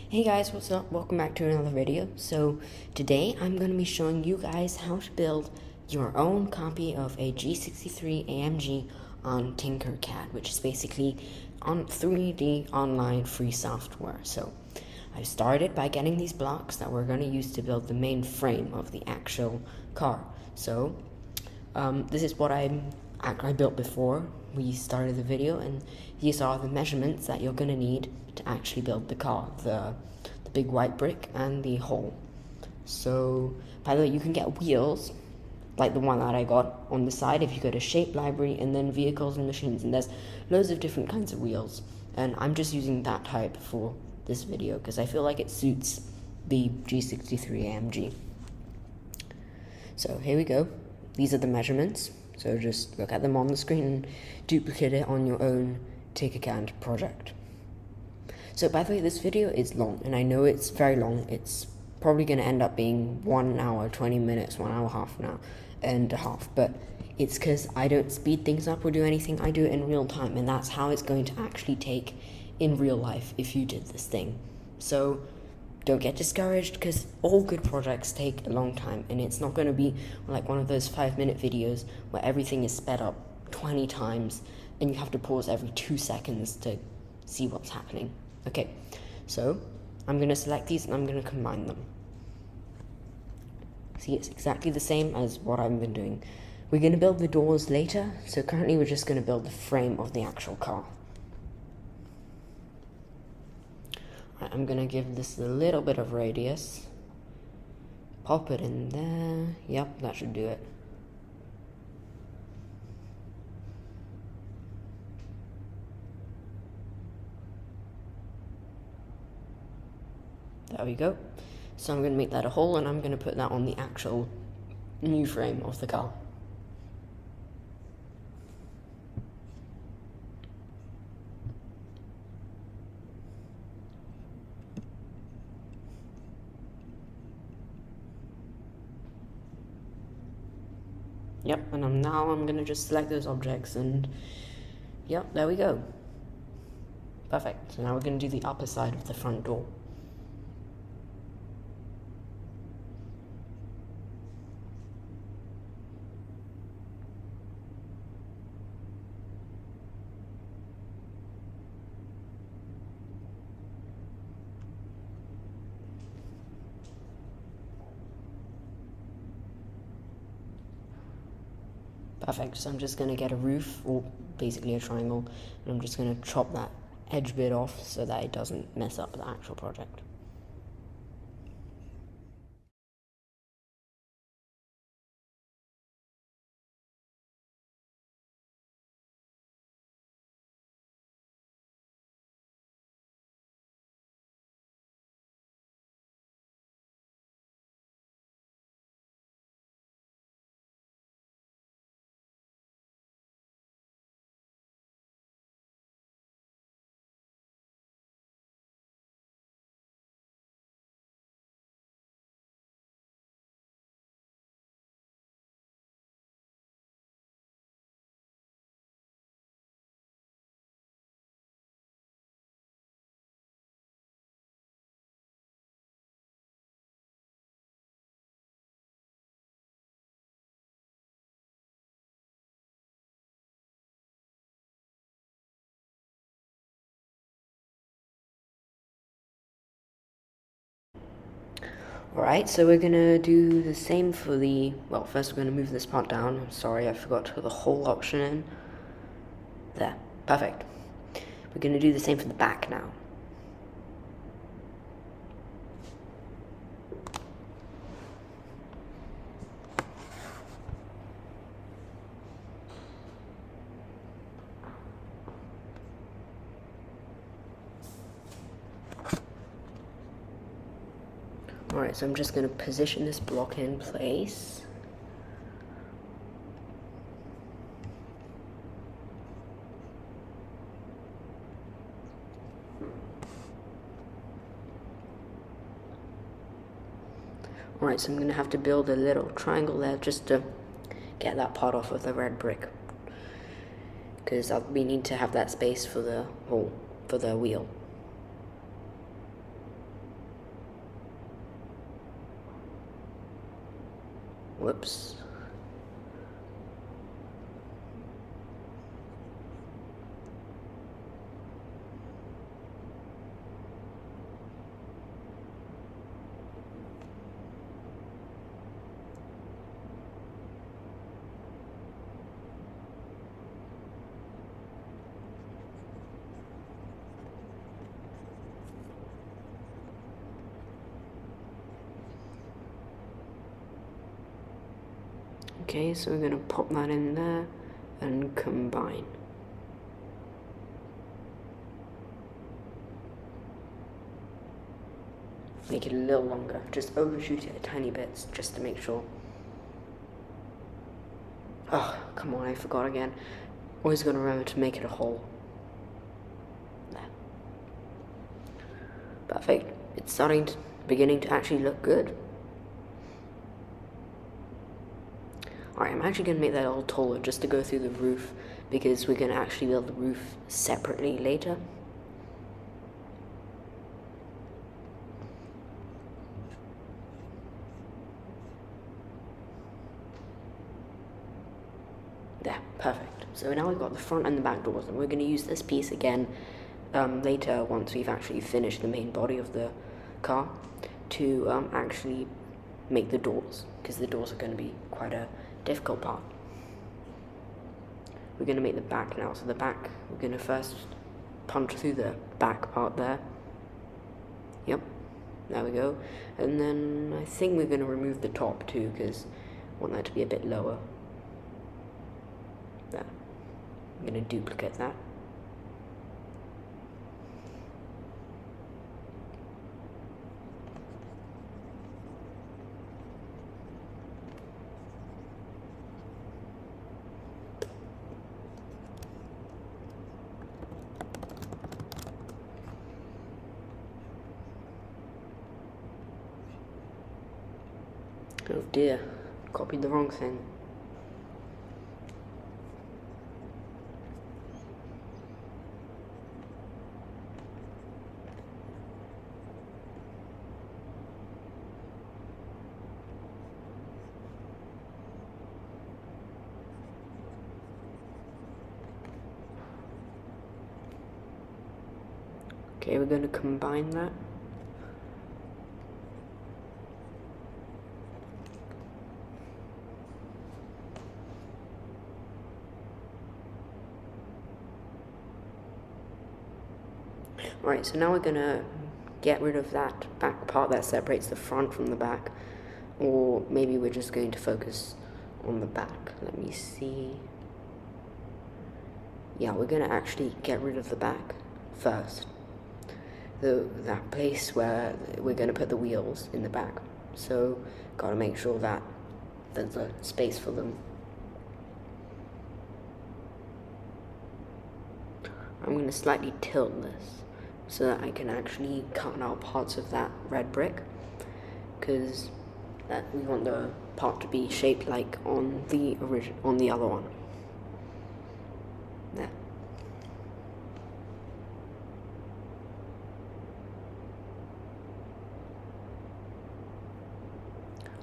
Hey guys, what's up? Welcome back to another video. So today I'm going to be showing you guys how to build your own copy of a G63 AMG on TinkerCAD, which is basically on 3D online free software. So I started by getting these blocks that we're going to use to build the main frame of the actual car. So this is what I built before we started the video, and these are the measurements that you're going to need to actually build the car, the big white brick and the hole. So by the way, you can get wheels like the one that I got on the side if you go to shape library and then vehicles and machines, and there's loads of different kinds of wheels, and I'm just using that type for this video because I feel like it suits the G63 AMG. So here we go. These are the measurements. So just look at them on the screen and duplicate it on your own TinkerCAD project. So by the way, this video is long, and I know it's very long. It's probably going to end up being 1 hour, 20 minutes, 1 hour, half an hour and a half. But it's because I don't speed things up or do anything. I do it in real time, and that's how it's going to actually take in real life if you did this thing. So don't get discouraged, because all good projects take a long time, and it's not going to be like one of those 5-minute videos where everything is sped up 20 times and you have to pause every 2 seconds to see what's happening. Okay, so I'm going to select these and I'm going to combine them. See, it's exactly the same as what I've been doing. We're going to build the doors later, so currently we're just going to build the frame of the actual car. I'm going to give this a little bit of radius. Pop it in there. Yep, that should do it. There we go. So I'm going to make that a hole, and I'm going to put that on the actual new frame of the car. Yep, and now I'm going to just select those objects, and yep, there we go. Perfect. So now we're going to do the upper side of the front door. Perfect, so I'm just going to get a roof, or basically a triangle, and I'm just going to chop that edge bit off so that it doesn't mess up the actual project. Alright, so we're gonna do the same for the, well, first we're gonna move this part down. I'm sorry, I forgot to put the whole option in. There, perfect. We're gonna do the same for the back now. Alright, so I'm just going to position this block in place. Alright, so I'm going to have to build a little triangle there just to get that part off of the red brick, because we need to have that space for the hole, for the wheel. Whoops. Okay, so we're going to pop that in there and combine. Make it a little longer, just overshoot it a tiny bit, just to make sure. Oh, come on, I forgot again. Always got to remember to make it a hole. There. Perfect. It's beginning to actually look good. Alright, I'm actually going to make that a little taller just to go through the roof, because we're going to actually build the roof separately later. There, perfect. So now we've got the front and the back doors, and we're going to use this piece again later once we've actually finished the main body of the car to actually make the doors, because the doors are going to be quite a difficult part. We're going to make the back now, so the back, we're going to first punch through the back part there. Yep, there we go. And then I think we're going to remove the top too, because I want that to be a bit lower. There. I'm going to duplicate that. Oh dear, copied the wrong thing. Okay, we're going to combine that. Alright, so now we're going to get rid of that back part that separates the front from the back. Or maybe we're just going to focus on the back. Let me see. Yeah, we're going to actually get rid of the back first. That place where we're going to put the wheels in the back. So, got to make sure that there's a space for them. I'm going to slightly tilt this so that I can actually cut out parts of that red brick, because we want the part to be shaped like on the other one. There.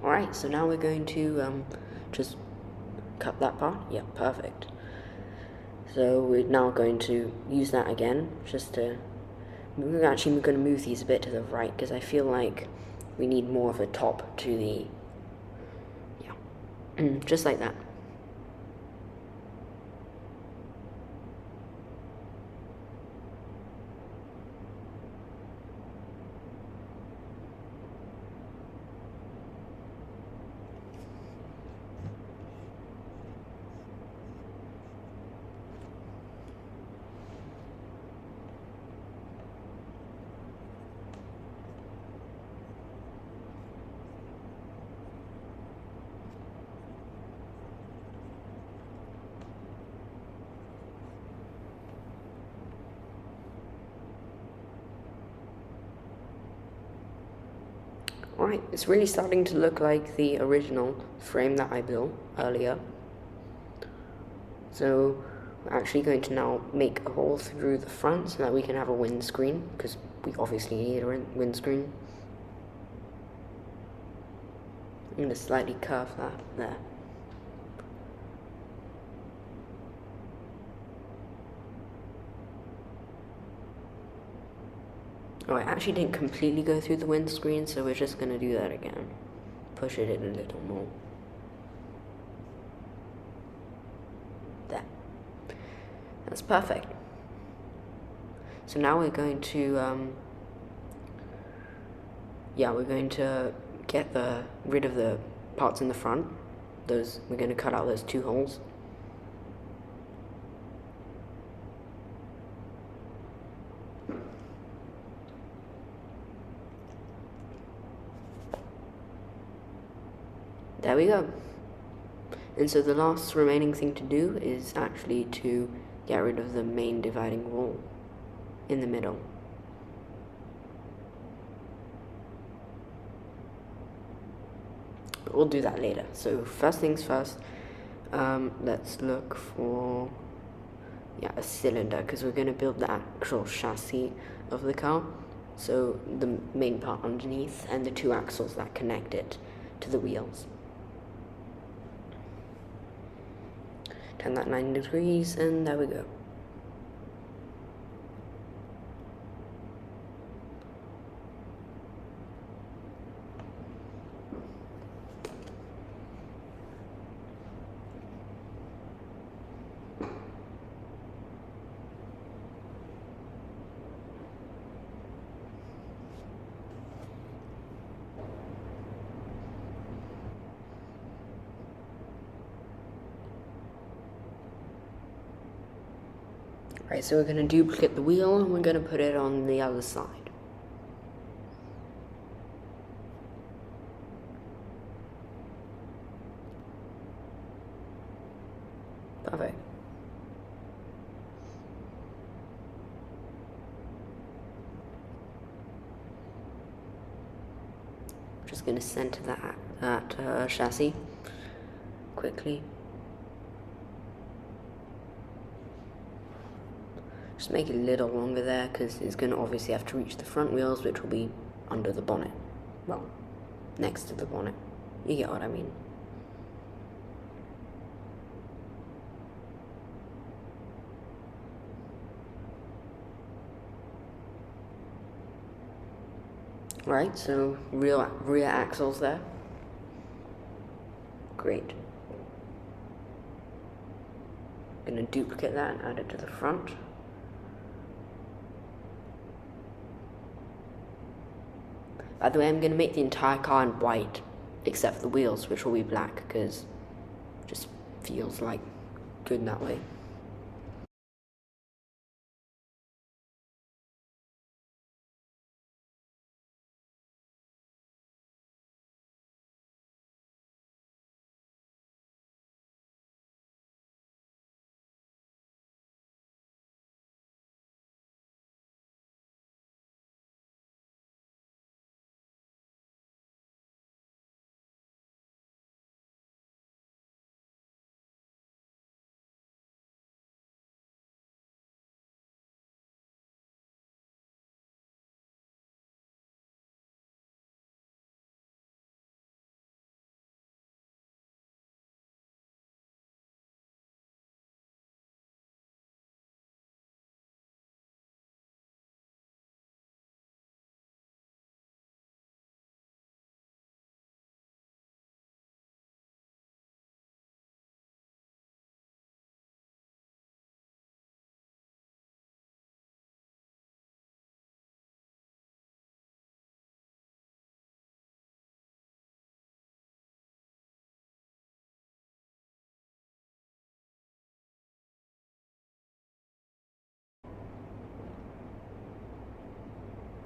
Alright, so now we're going to just cut that part. Yeah, perfect. So we're now going to use that again, just to... We're going to move these a bit to the right, because I feel like we need more of a top to the... Yeah, just like that. Alright, it's really starting to look like the original frame that I built earlier. So we're actually going to now make a hole through the front so that we can have a windscreen, because we obviously need a windscreen. I'm gonna slightly curve that there. Oh, I actually didn't completely go through the windscreen, so we're just gonna do that again. Push it in a little more. There. That's perfect. So now we're going to, we're going to get rid of the parts in the front. We're going to cut out those 2 holes. There we go. And so the last remaining thing to do is actually to get rid of the main dividing wall in the middle. But we'll do that later. So first things first, let's look for a cylinder, because we're going to build the actual chassis of the car. So the main part underneath and the 2 axles that connect it to the wheels. Turn that 90 degrees, and there we go. Right, so we're going to duplicate the wheel, and we're going to put it on the other side. Perfect. Just going to center that chassis quickly. Just make it a little longer there, because it's going to obviously have to reach the front wheels, which will be under the bonnet. Well, next to the bonnet. You get what I mean. Right, so rear axles there. Great. Gonna duplicate that and add it to the front. By the way, I'm gonna make the entire car in white, except for the wheels, which will be black, because it just feels like good that way.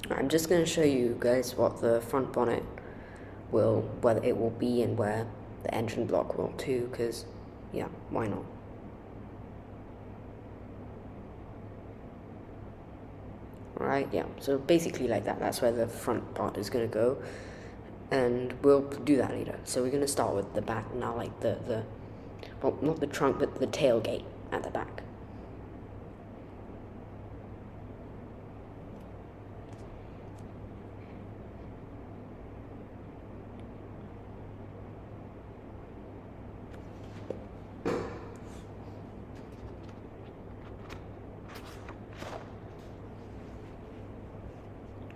I'm just going to show you guys what the front bonnet whether it will be, and where the engine block will too, because, yeah, why not? Alright, yeah, so basically like that, that's where the front part is going to go, and we'll do that later. So we're going to start with the back now, like well, not the trunk, but the tailgate at the back.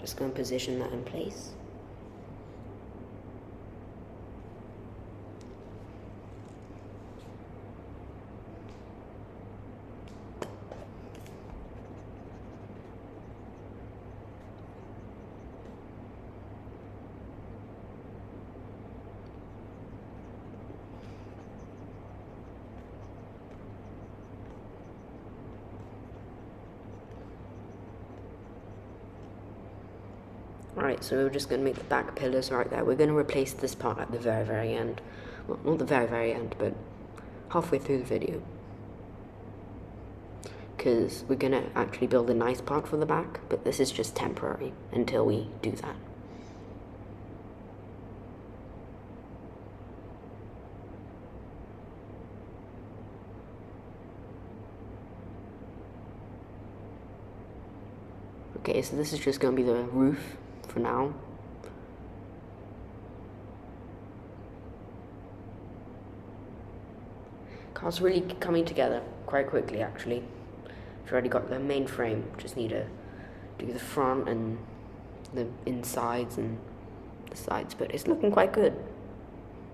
Just going to position that in place. Alright, so we're just going to make the back pillars right there. We're going to replace this part at the very, very end. Well, not the very, very end, but halfway through the video. Because we're going to actually build a nice part for the back, but this is just temporary until we do that. Okay, so this is just going to be the roof for now. Car's really coming together quite quickly, actually. I've already got the main frame, just need to do the front and the insides and the sides, but it's looking quite good.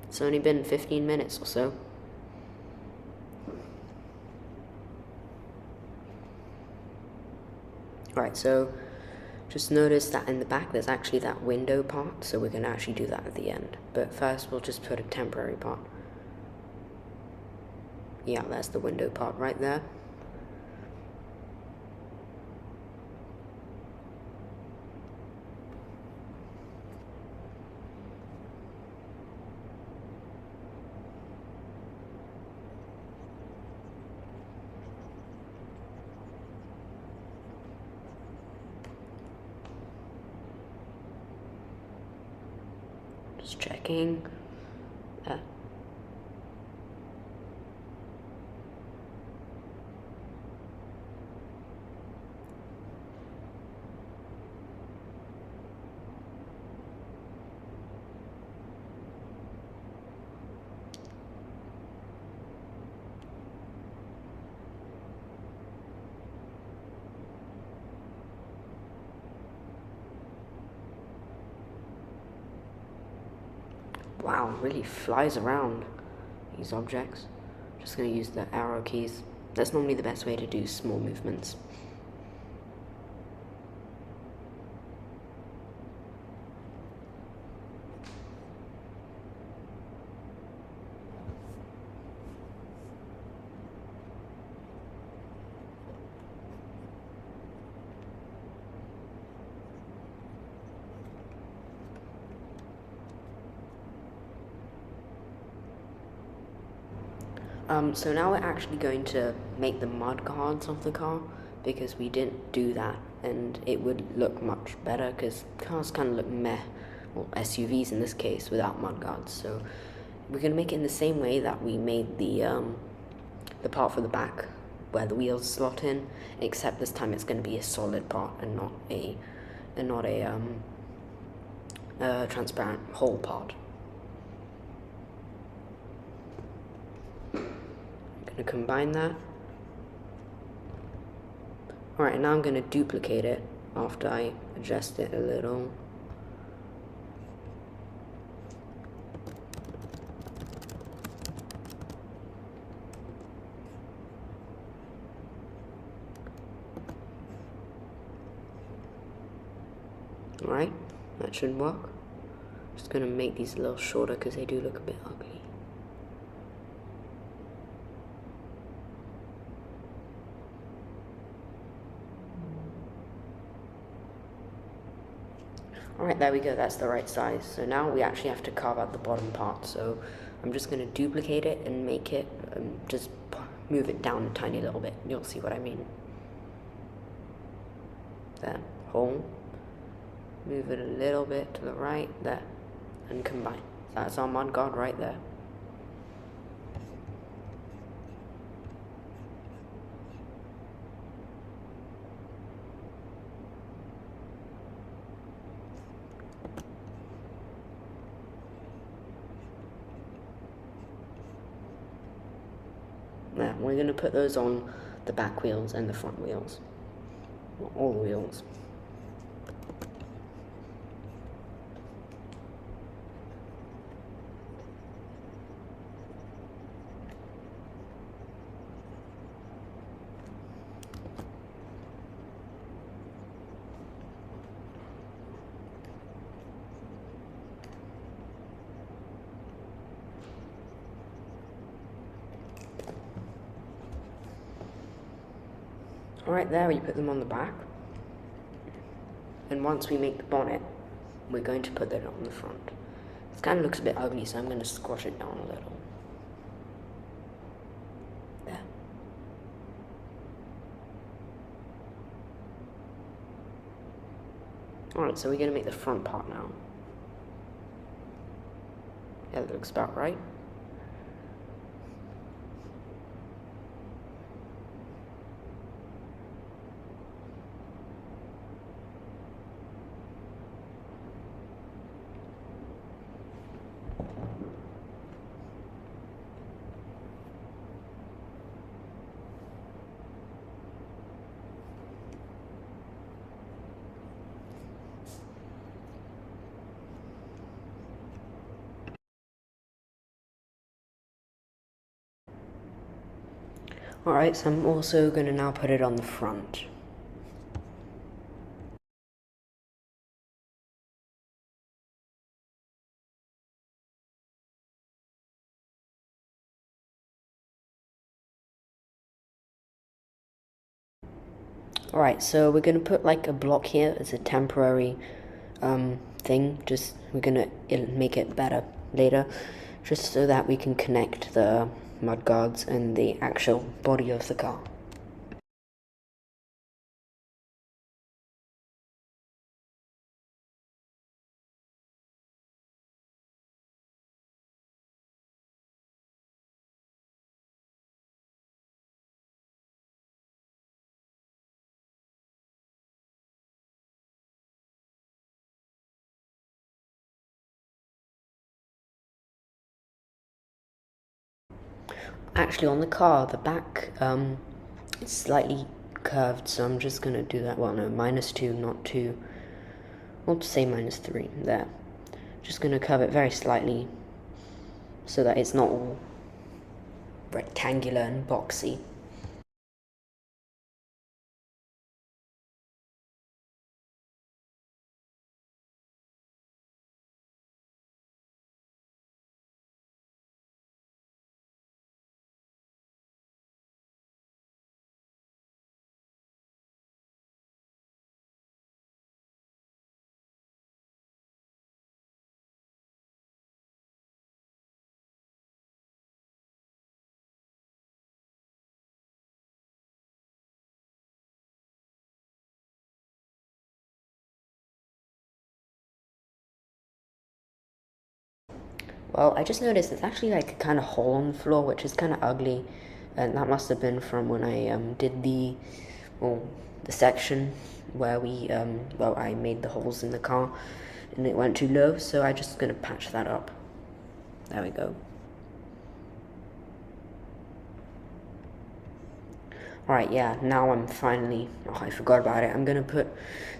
It's only been 15 minutes or so. Alright, so just notice that in the back there's actually that window part, so we're going to actually do that at the end. But first we'll just put a temporary part. Yeah, that's the window part right there. Just checking. Wow, really flies around these objects. Just going to use the arrow keys. That's normally the best way to do small movements. So now we're actually going to make the mud guards of the car, because we didn't do that, and it would look much better, because cars kind of look meh, well, SUVs in this case, without mud guards. So we're going to make it in the same way that we made the part for the back, where the wheels slot in, except this time it's going to be a solid part and not a transparent hole part. To combine that. Alright, now I'm going to duplicate it after I adjust it a little. Alright, that should work. Just going to make these a little shorter because they do look a bit ugly. Alright, there we go, that's the right size. So now we actually have to carve out the bottom part. So I'm just going to duplicate it and make it, just move it down a tiny little bit. You'll see what I mean. There, hole. Move it a little bit to the right, there, and combine. That's our mud guard right there. Now, we're going to put those on the back wheels and the front wheels. All the wheels. Alright, there we put them on the back. And once we make the bonnet, we're going to put that on the front. This kind of looks a bit ugly, so I'm going to squash it down a little. There. Alright, so we're going to make the front part now. Yeah, that looks about right. Alright, so I'm also going to now put it on the front. Alright, so we're going to put like a block here as a temporary thing. Just, we're going to make it better later, just so that we can connect the mudguards and the actual body of the car. Actually, on the car, the back is slightly curved, so I'm just going to do that. Well, no, -2, not 2. Well, to say -3, there. Just going to curve it very slightly so that it's not all rectangular and boxy. Well, I just noticed there's actually like a kind of hole on the floor, which is kind of ugly, and that must have been from when I did the section where I made the holes in the car, and it went too low, so I'm just gonna patch that up. There we go. Alright, yeah, now I'm finally, I forgot about it. I'm gonna put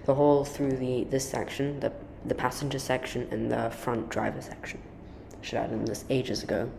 the hole through this section, the passenger section and the front driver section. Should have done this ages ago.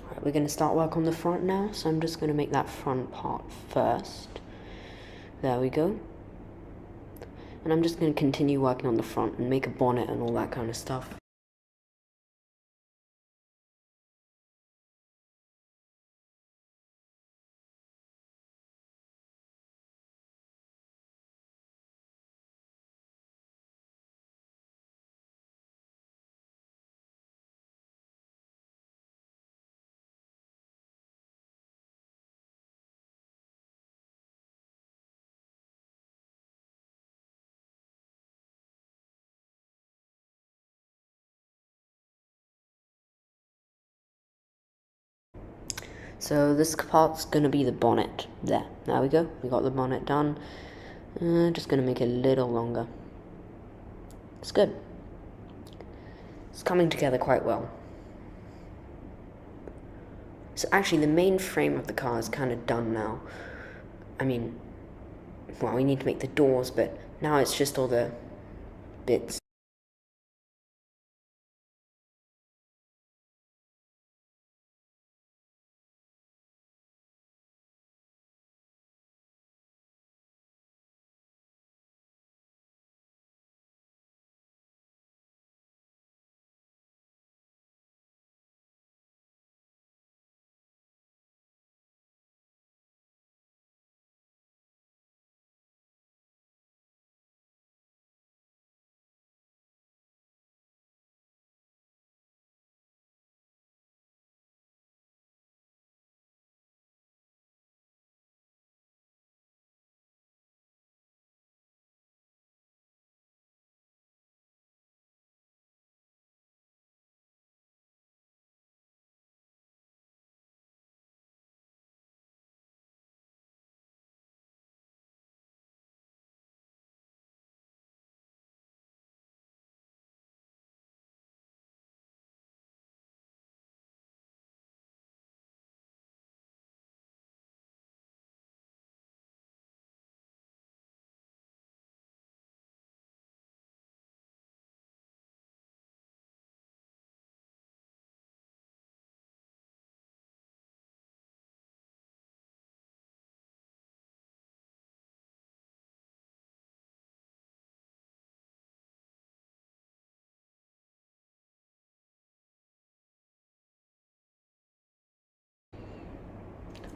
Alright, we're gonna start work on the front now, so I'm just gonna make that front part first. There we go. And I'm just gonna continue working on the front and make a bonnet and all that kind of stuff. So this part's gonna be the bonnet. There we go. We got the bonnet done. Just gonna make it a little longer. It's good. It's coming together quite well. So actually, the main frame of the car is kind of done now. I mean, well, we need to make the doors, but now it's just all the bits.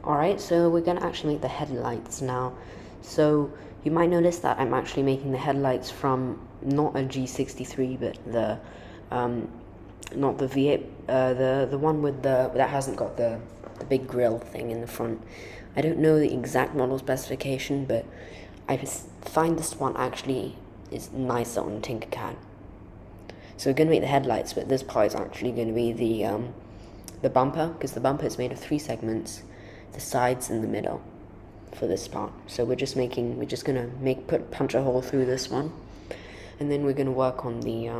Alright, so we're gonna actually make the headlights now. So you might notice that I'm actually making the headlights from not a G63, but the not the V8, the one with that hasn't got the big grill thing in the front. I don't know the exact model specification, but I find this one actually is nicer on TinkerCAD. So we're gonna make the headlights, but this part is actually going to be the bumper, because the bumper is made of 3 segments, the sides and the middle for this part. So we're just gonna punch a hole through this one, and then we're gonna work on the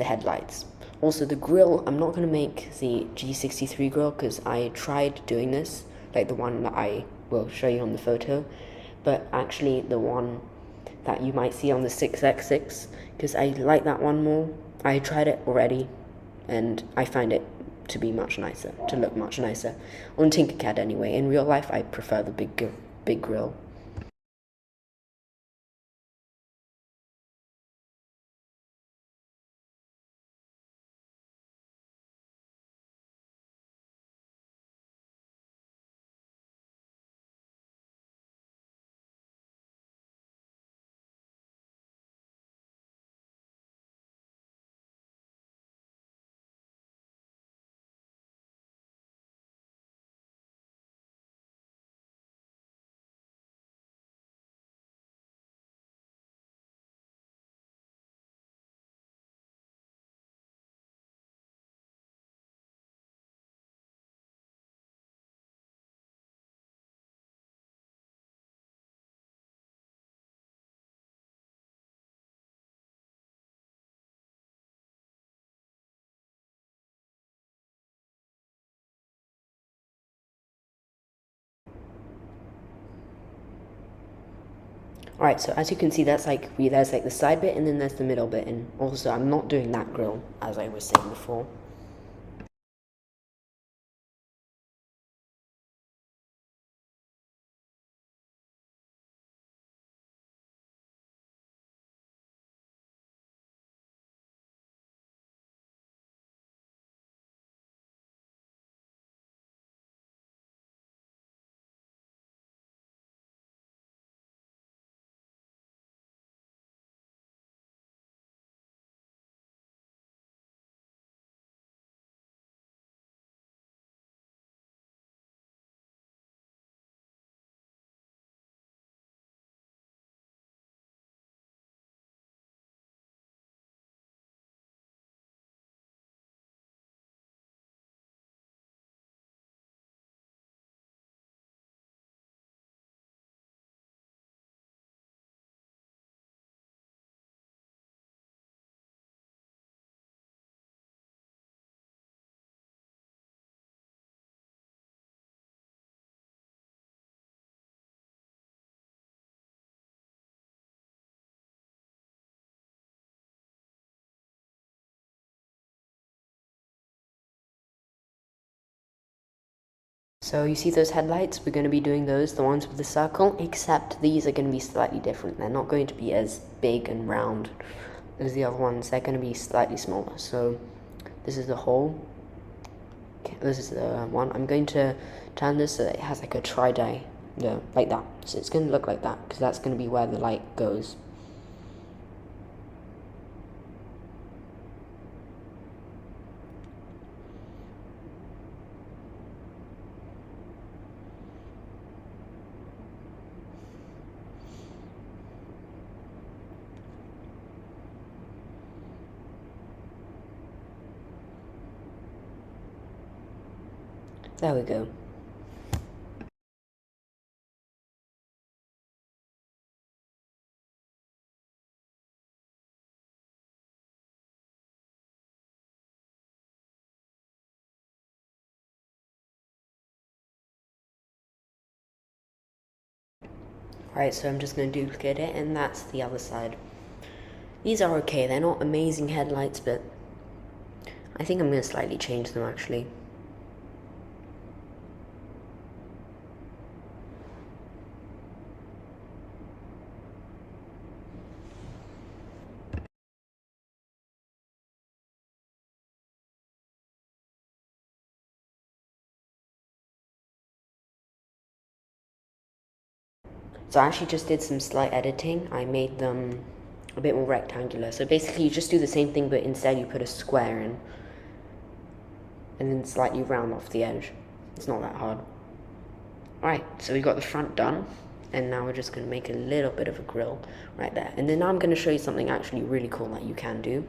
headlights. Also the grill, I'm not gonna make the G63 grill because I tried doing this, like the one that I will show you on the photo, but actually the one that you might see on the 6x6, because I like that one more. I tried it already, and I find it to be much nicer, to look much nicer. On TinkerCAD anyway. In real life, I prefer the big grill. Alright, so as you can see, there's like the side bit and then there's the middle bit, and also I'm not doing that grill as I was saying before. So you see those headlights? We're going to be doing those, the ones with the circle, except these are going to be slightly different. They're not going to be as big and round as the other ones. They're going to be slightly smaller. So this is the hole. Okay, this is the one. I'm going to turn this so that it has like a tri-di, like that. So it's going to look like that, because that's going to be where the light goes. There we go. Alright, so I'm just going to duplicate it, and that's the other side. These are okay, they're not amazing headlights, but I think I'm going to slightly change them actually. So I actually just did some slight editing. I made them a bit more rectangular. So basically you just do the same thing, but instead you put a square in, and then slightly round off the edge. It's not that hard. Alright, so we got the front done, and now we're just going to make a little bit of a grille right there. And then now I'm going to show you something actually really cool that you can do.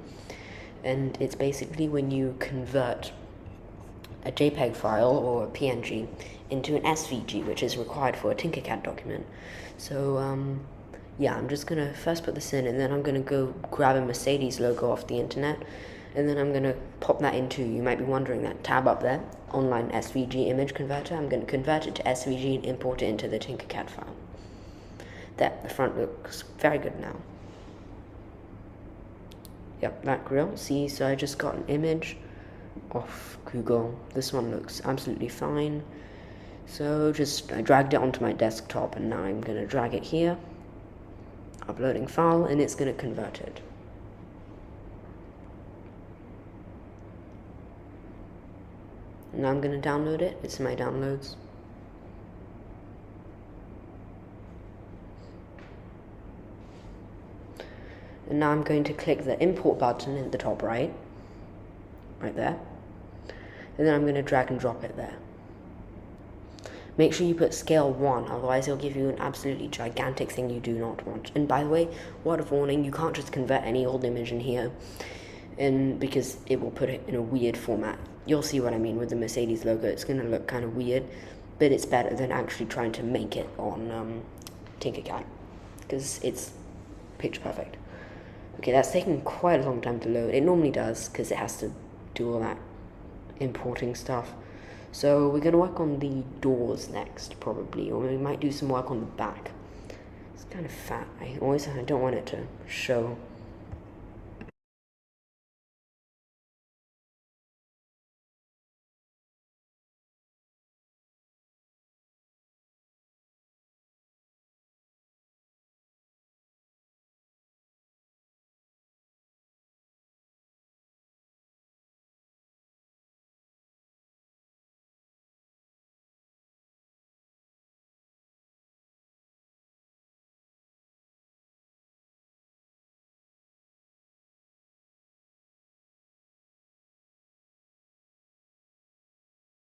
And it's basically when you convert a JPEG file or a PNG into an SVG, which is required for a TinkerCAD document. So yeah, I'm just gonna first put this in, and then I'm gonna go grab a Mercedes logo off the internet, and then I'm gonna pop that into, you might be wondering, that tab up there, online SVG image converter. I'm gonna convert it to SVG and import it into the TinkerCAD file. There, the front looks very good now. Yep, that grill. See, so I just got an image off Google. This one looks absolutely fine. So I dragged it onto my desktop, and now I'm going to drag it here, uploading file, and it's going to convert it. Now I'm going to download it. It's in my downloads. And now I'm going to click the import button in the top right there, and then I'm going to drag and drop it there. Make sure you put scale 1, otherwise it'll give you an absolutely gigantic thing you do not want. And by the way, word of warning, you can't just convert any old image in here, and because it will put it in a weird format. You'll see what I mean with the Mercedes logo. It's going to look kind of weird, but it's better than actually trying to make it on TinkerCAD, because it's picture perfect. Okay, that's taking quite a long time to load. It normally does, because it has to do all that importing stuff. So we're going to work on the doors next, probably, or we might do some work on the back. It's kind of fat. I don't want it to show.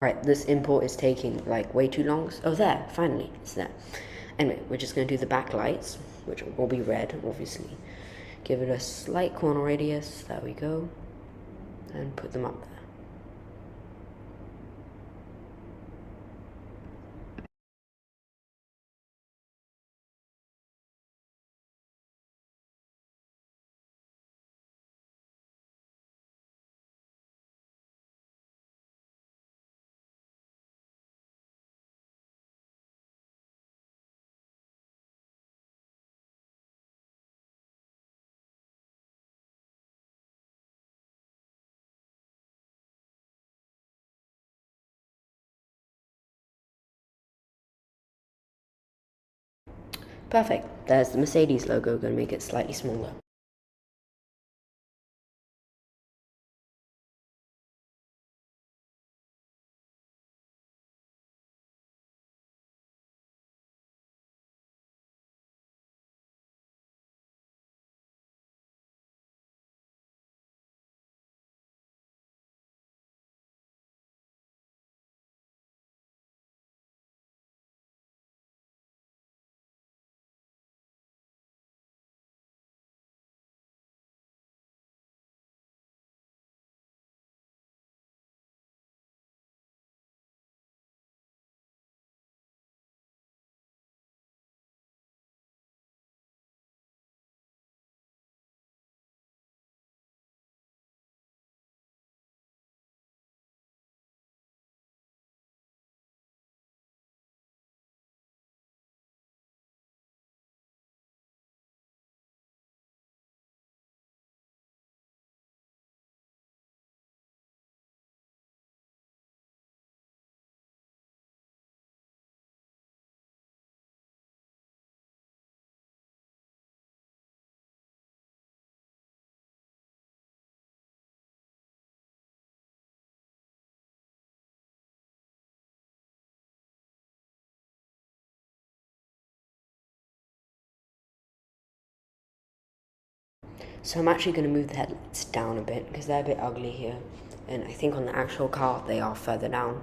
Right, this import is taking like way too long. Oh, there, finally, it's there. Anyway, we're just going to do the backlights, which will be red, obviously. Give it a slight corner radius, there we go, and put them up there. Perfect. There's the Mercedes logo, gonna make it slightly smaller. So I'm actually going to move the headlights down a bit because they're a bit ugly here, and I think on the actual car they are further down.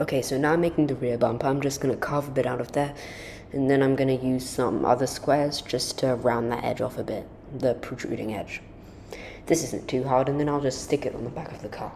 Okay, so now I'm making the rear bumper. I'm just going to carve a bit out of there, and then I'm going to use some other squares just to round that edge off a bit, the protruding edge. This isn't too hard, and then I'll just stick it on the back of the car.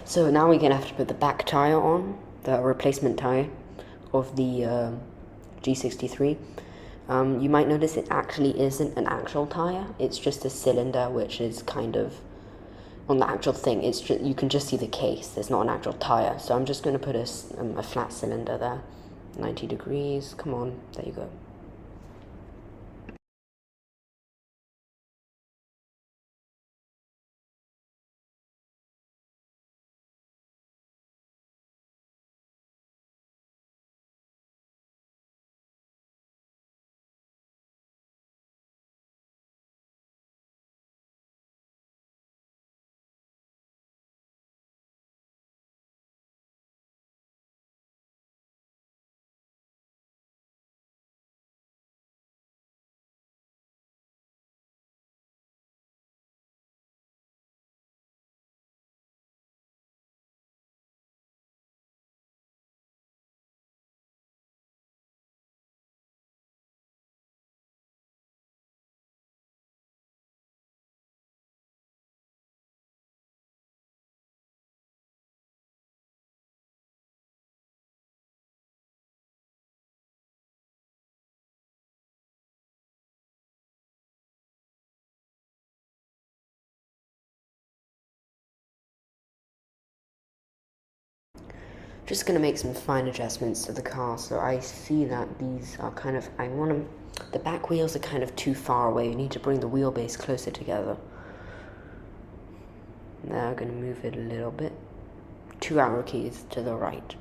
So now we're going to have to put the back tire on, the replacement tire of the G63. You might notice it actually isn't an actual tire, it's just a cylinder which is kind of on the actual thing. It's just, you can just see the case, there's not an actual tire. So I'm just going to put a flat cylinder there, 90 degrees, come on, there you go. just gonna make some fine adjustments to the car. So I see that these are kind of, the back wheels are kind of too far away. You need to bring the wheelbase closer together. Now I'm gonna move it a little bit. 2 arrow keys to the right.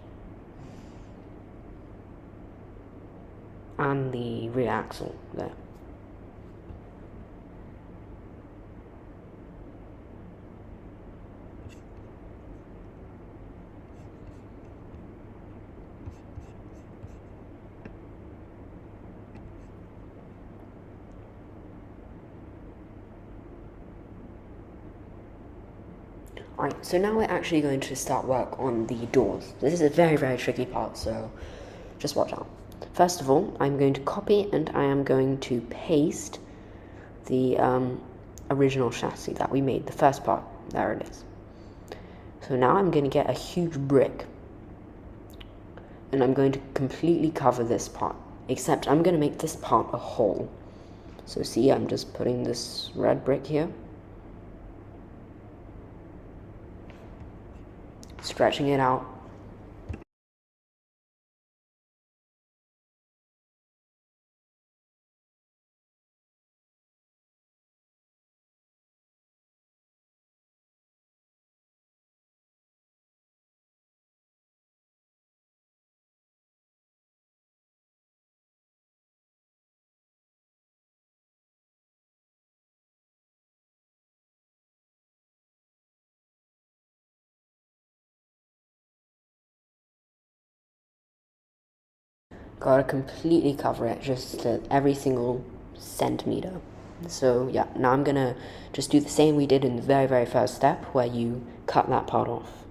And the rear axle there. Alright, so now we're actually going to start work on the doors. This is a very, very tricky part, so just watch out. First of all, I'm going to copy and I am going to paste the original chassis that we made, the first part. There it is. So now I'm going to get a huge brick and I'm going to completely cover this part, except I'm going to make this part a hole. So see, I'm just putting this red brick here, stretching it out. Gotta completely cover it, just to every single centimeter. So yeah, now I'm gonna just do the same we did in the very, very first step, where you cut that part off.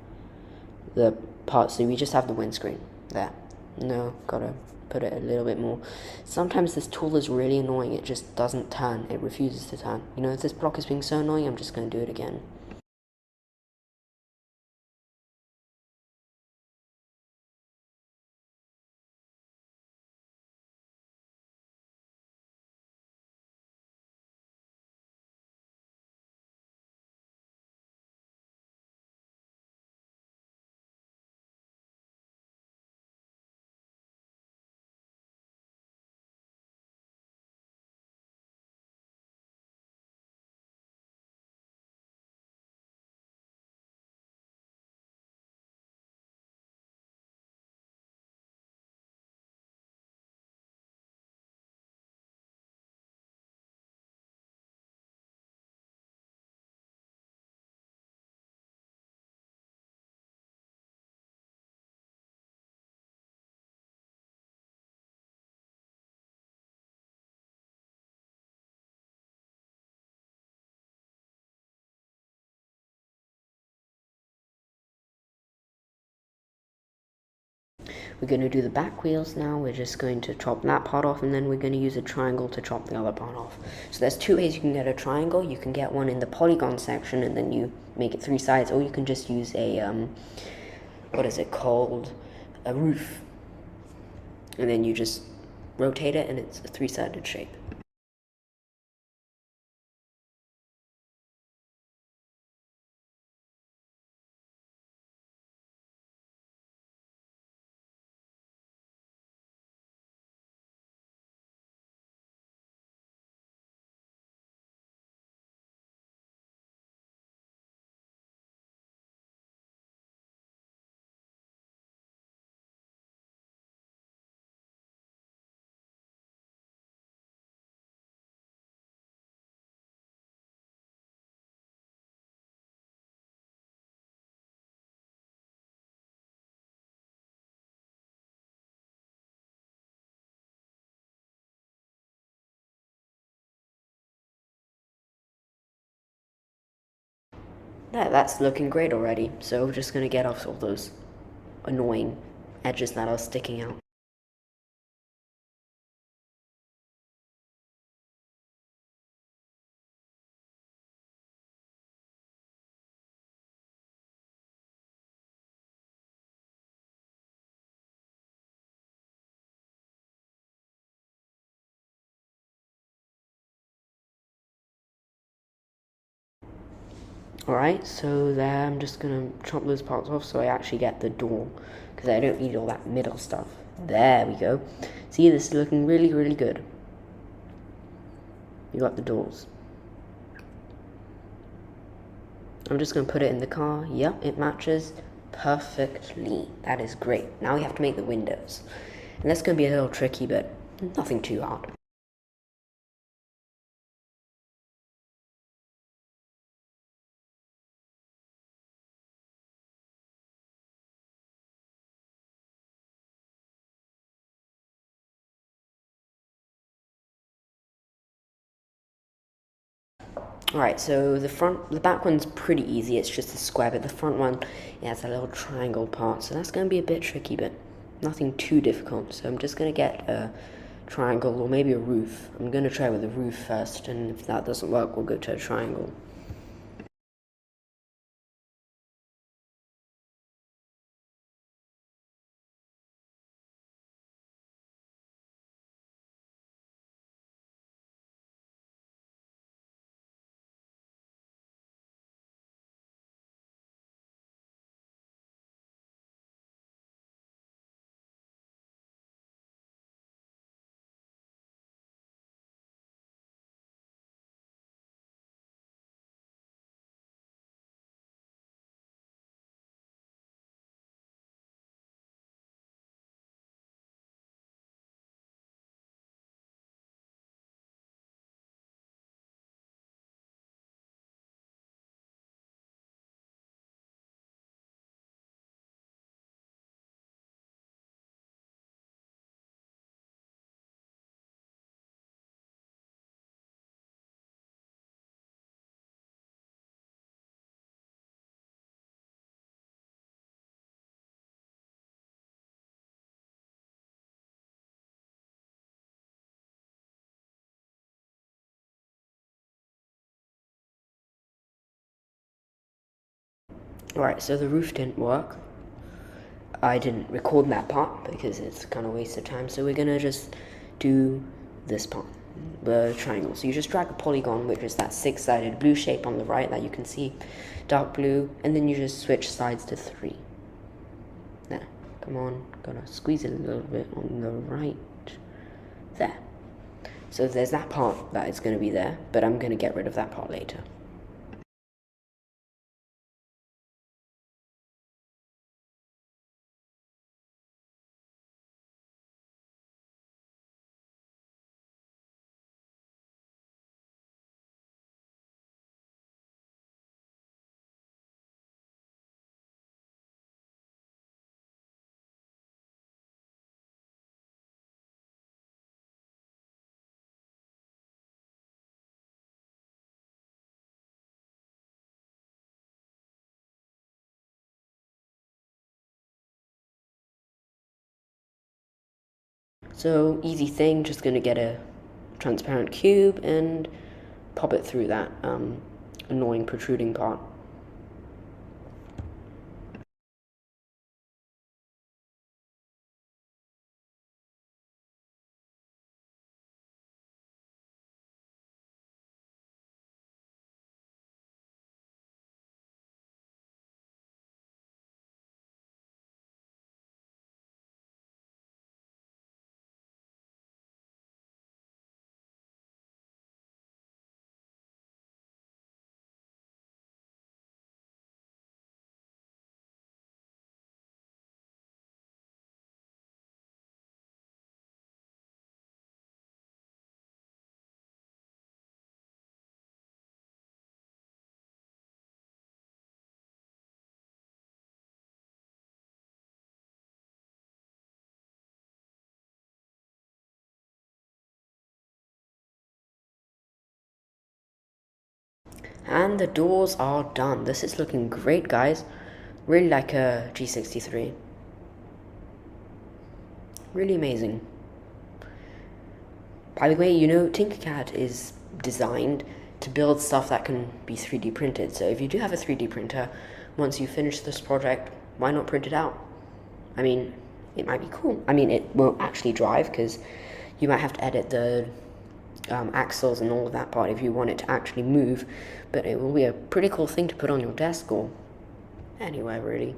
The part, so we just have the windscreen there. No, gotta put it a little bit more. Sometimes this tool is really annoying, it just doesn't turn, it refuses to turn. You know, if this block is being so annoying, I'm just gonna do it again. We're going to do the back wheels now. We're just going to chop that part off, and then we're going to use a triangle to chop the other part off. So there's two ways you can get a triangle. You can get one in the polygon section, and then you make it 3 sides, or you can just use a, what is it called? A roof. And then you just rotate it, and it's a 3-sided shape. That's looking great already. So we're just going to get off all those annoying edges that are sticking out. Alright, so there I'm just gonna chop those parts off so I actually get the door because I don't need all that middle stuff. There we go. See, this is looking really, really good. You got the doors. I'm just going to put it in the car. Yep, it matches perfectly. That is great. Now we have to make the windows. And that's going to be a little tricky, but nothing too hard. Alright, so the back one's pretty easy, it's just a square, but the front one, it has a little triangle part, so that's going to be a bit tricky, but nothing too difficult. So I'm just going to get a triangle, or maybe a roof. I'm going to try with a roof first, and if that doesn't work, we'll go to a triangle. Alright, so the roof didn't work. I didn't record that part because it's kind of a waste of time, so we're gonna just do this part, the triangle. So you just drag a polygon, which is that six-sided blue shape on the right that you can see, dark blue, and then you just switch sides to 3. There, come on, gotta squeeze it a little bit on the right, there. So there's that part that is gonna be there, but I'm gonna get rid of that part later. So easy thing, just gonna get a transparent cube and pop it through that annoying protruding part. And the doors are done. This is looking great, guys. Really like a G63. Really amazing. By the way, you know, TinkerCAD is designed to build stuff that can be 3D printed. So if you do have a 3D printer, once you finish this project, why not print it out? I mean, it might be cool. I mean, it won't actually drive because you might have to edit the axles and all of that part if you want it to actually move, but it will be a pretty cool thing to put on your desk or anywhere really.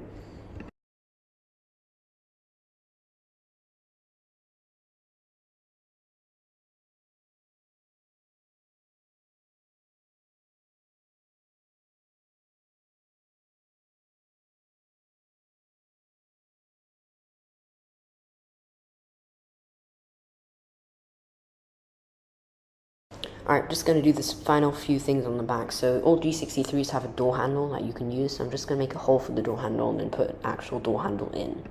Alright, just going to do this final few things on the back. So all G63s have a door handle that you can use, so I'm just going to make a hole for the door handle and then put an actual door handle in.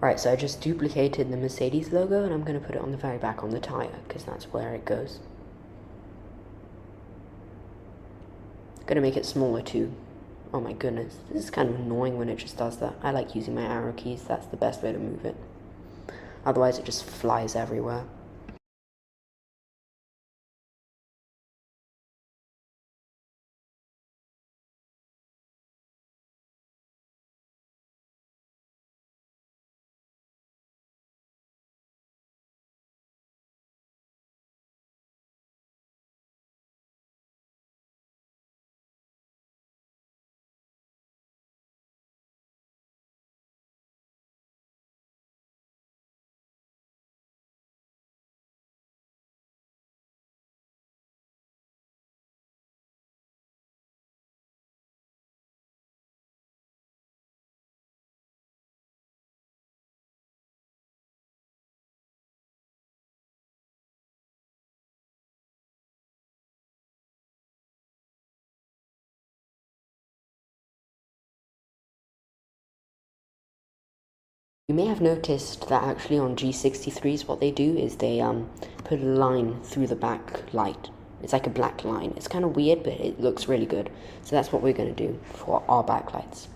Alright, so I just duplicated the Mercedes logo and I'm going to put it on the very back on the tire, because that's where it goes. I'm going to make it smaller too. Oh my goodness, this is kind of annoying when it just does that. I like using my arrow keys, that's the best way to move it. Otherwise it just flies everywhere. You may have noticed that actually on G63s what they do is they put a line through the back light. It's like a black line. It's kind of weird, but it looks really good. So that's what we're going to do for our backlights.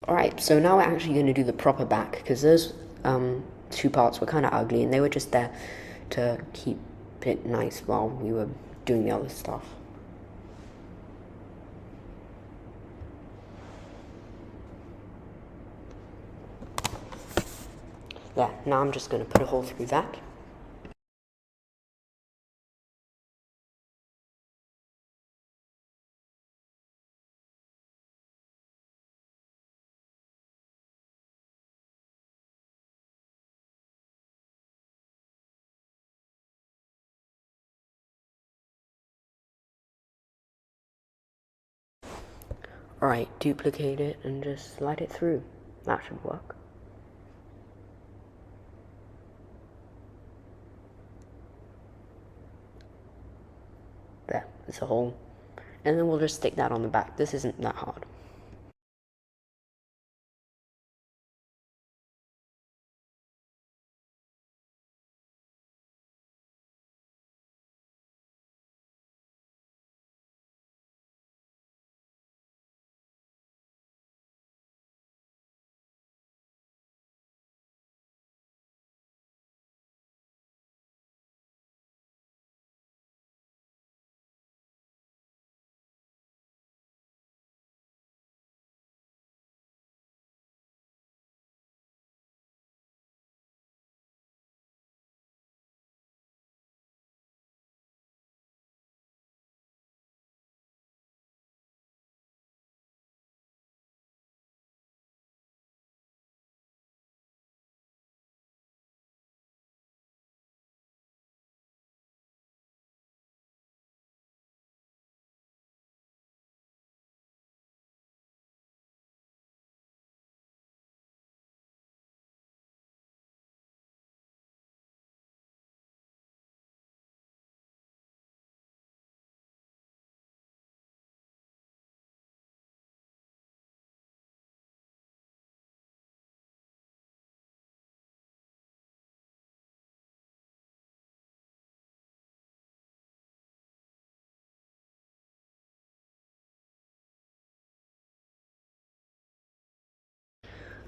Alright, so now we're actually going to do the proper back, because those two parts were kind of ugly and they were just there to keep it nice while we were doing the other stuff. Yeah, now I'm just going to put a hole through that. Alright, duplicate it and just slide it through. That should work. It's a hole. And then we'll just stick that on the back. This isn't that hard.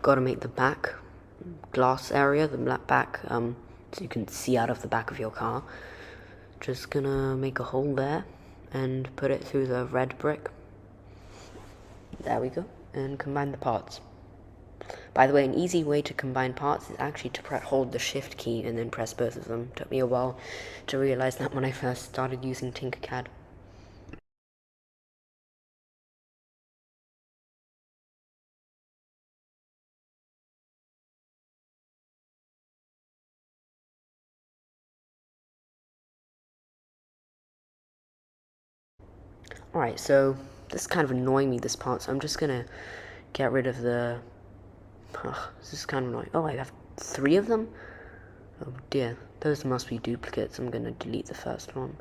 Gotta make the back glass area, the back, so you can see out of the back of your car. Just gonna make a hole there and put it through the red brick. There we go. And combine the parts. By the way, an easy way to combine parts is actually to hold the shift key and then press both of them. Took me a while to realize that when I first started using TinkerCAD. Alright, so this is kind of annoying me, this part, so I'm just gonna get rid of the... this is kind of annoying. Oh, I have 3 of them? Oh dear, those must be duplicates. I'm gonna delete the first one.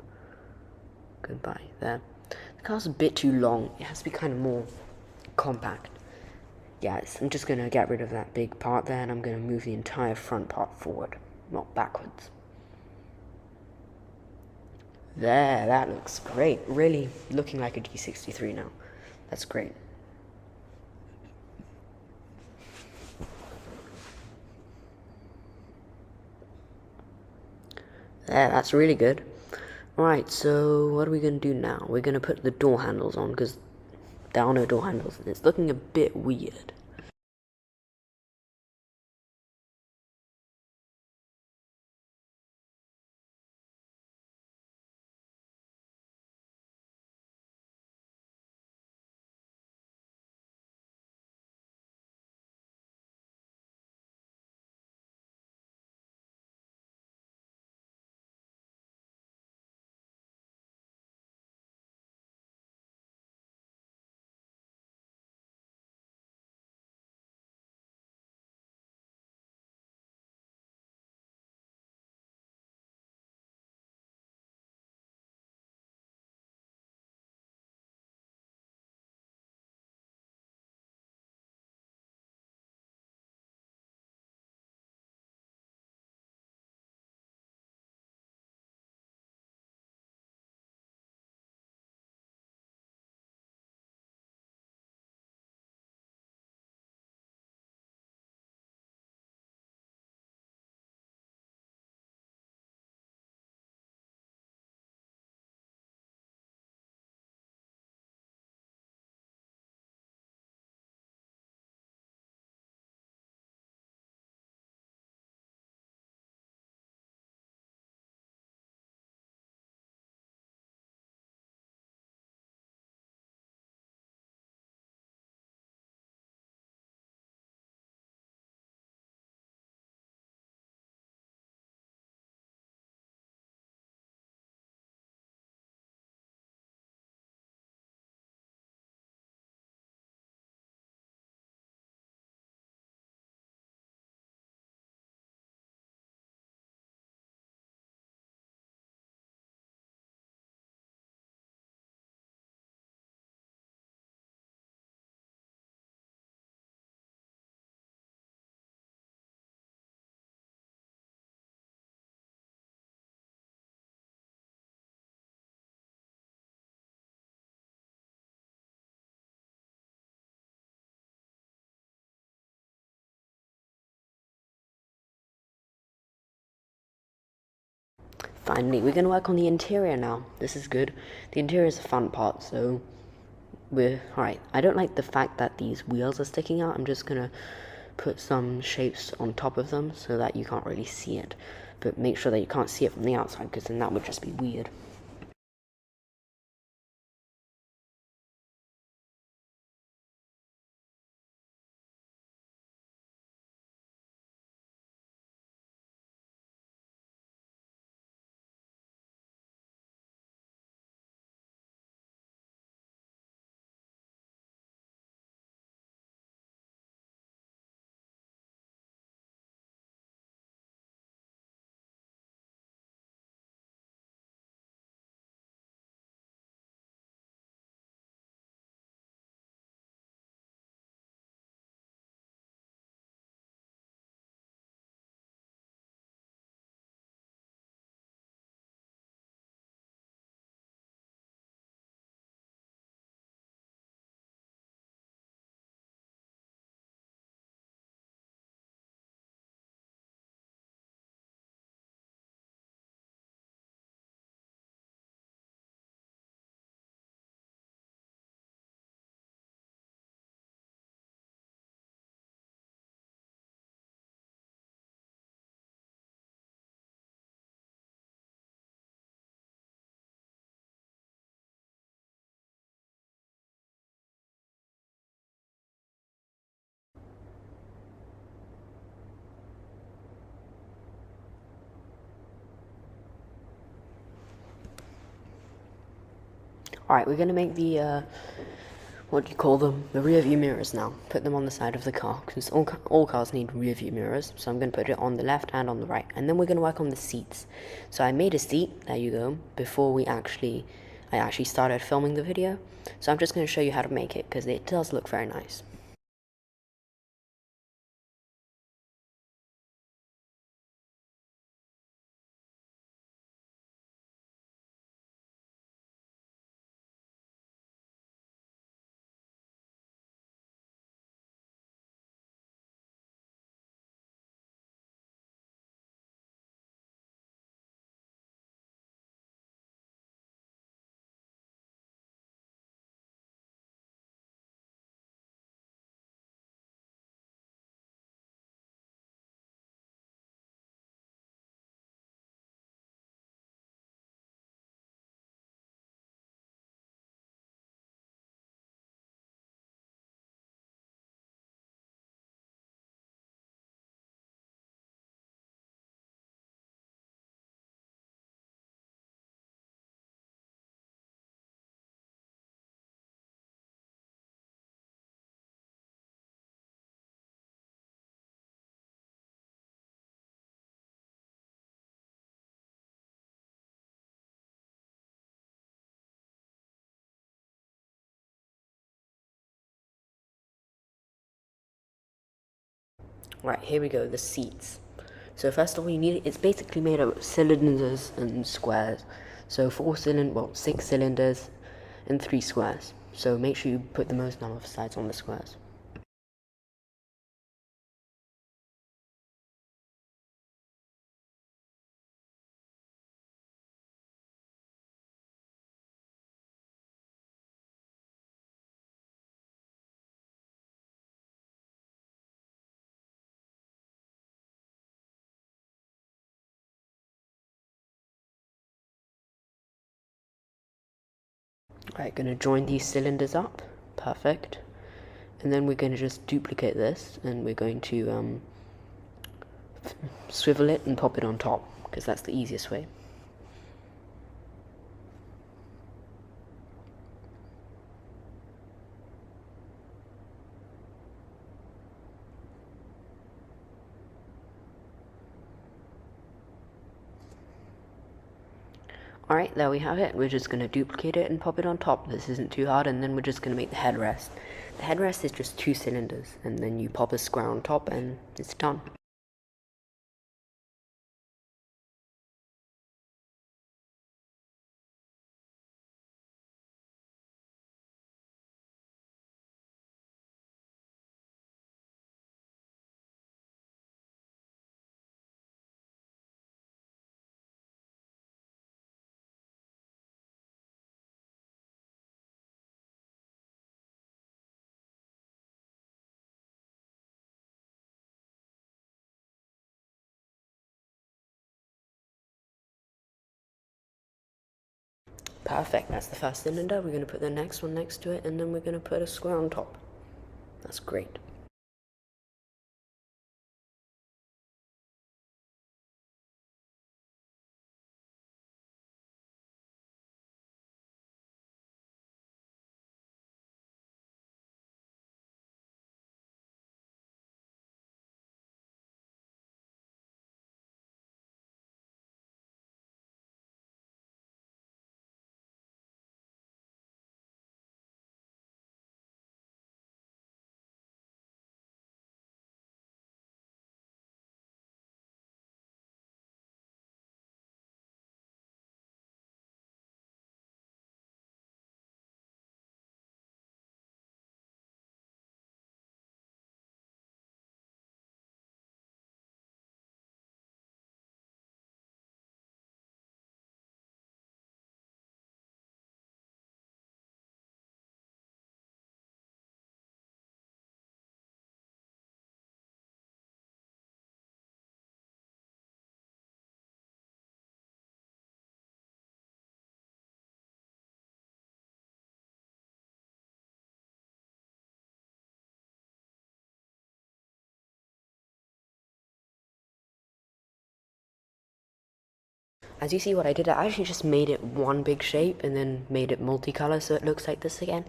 Goodbye, there. The car's a bit too long. It has to be kind of more compact. Yeah, I'm just gonna get rid of that big part there, and I'm gonna move the entire front part forward, not backwards. There, that looks great. Really looking like a G63 now. That's great. There, that's really good. Alright, so what are we going to do now? We're going to put the door handles on, because there are no door handles, and it's looking a bit weird. Finally, we're going to work on the interior now. This is good. The interior is the fun part, so we're alright. I don't like the fact that these wheels are sticking out. I'm just going to put some shapes on top of them so that you can't really see it. But make sure that you can't see it from the outside, because then that would just be weird. Alright, we're going to make the, what do you call them? The rear view mirrors now. Put them on the side of the car, because all cars need rear view mirrors. So I'm going to put it on the left and on the right. And then we're going to work on the seats. So I made a seat, there you go, before I actually started filming the video. So I'm just going to show you how to make it, because it does look very nice. Right, here we go, the seats. So first of all, it's basically made of cylinders and squares. So 6 cylinders and 3 squares. So make sure you put the most number of sides on the squares. Right, gonna join these cylinders up. Perfect. And then we're gonna just duplicate this, and we're going to swivel it and pop it on top, because that's the easiest way. Alright, there we have it. We're just going to duplicate it and pop it on top. This isn't too hard, and then we're just going to make the headrest. The headrest is just 2 cylinders, and then you pop a square on top and it's done. Perfect, that's the first cylinder. We're going to put the next one next to it, and then we're going to put a square on top. That's great. As you see what I did, I actually just made it one big shape and then made it multicolor so it looks like this again,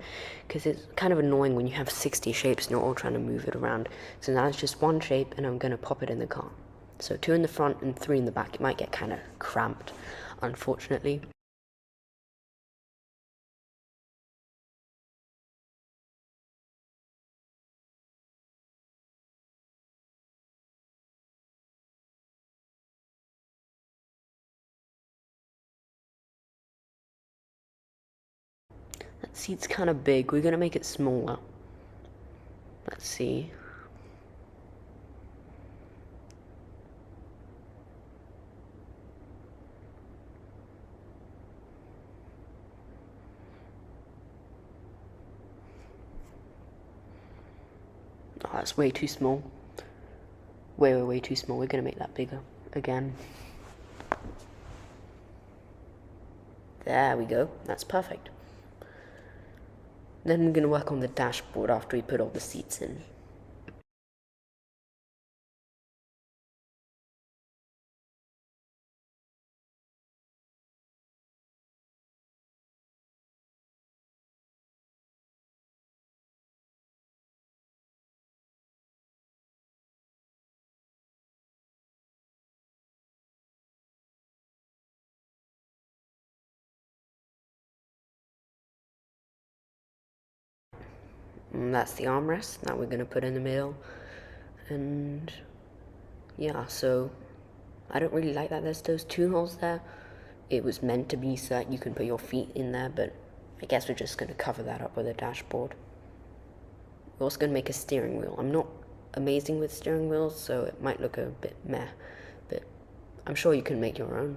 because it's kind of annoying when you have 60 shapes and you're all trying to move it around. So now it's just one shape and I'm going to pop it in the car. So 2 in the front and 3 in the back. It might get kind of cramped, unfortunately. That seat's kind of big. We're going to make it smaller. Let's see. Oh, that's way too small. Way too small. We're going to make that bigger again. There we go. That's perfect. Then we're going to work on the dashboard after we put all the seats in. And that's the armrest that we're going to put in the middle. And yeah, so I don't really like that there's those 2 holes there. It was meant to be so that you can put your feet in there, but I guess we're just going to cover that up with a dashboard. We're also going to make a steering wheel. I'm not amazing with steering wheels, so it might look a bit meh, but I'm sure you can make your own.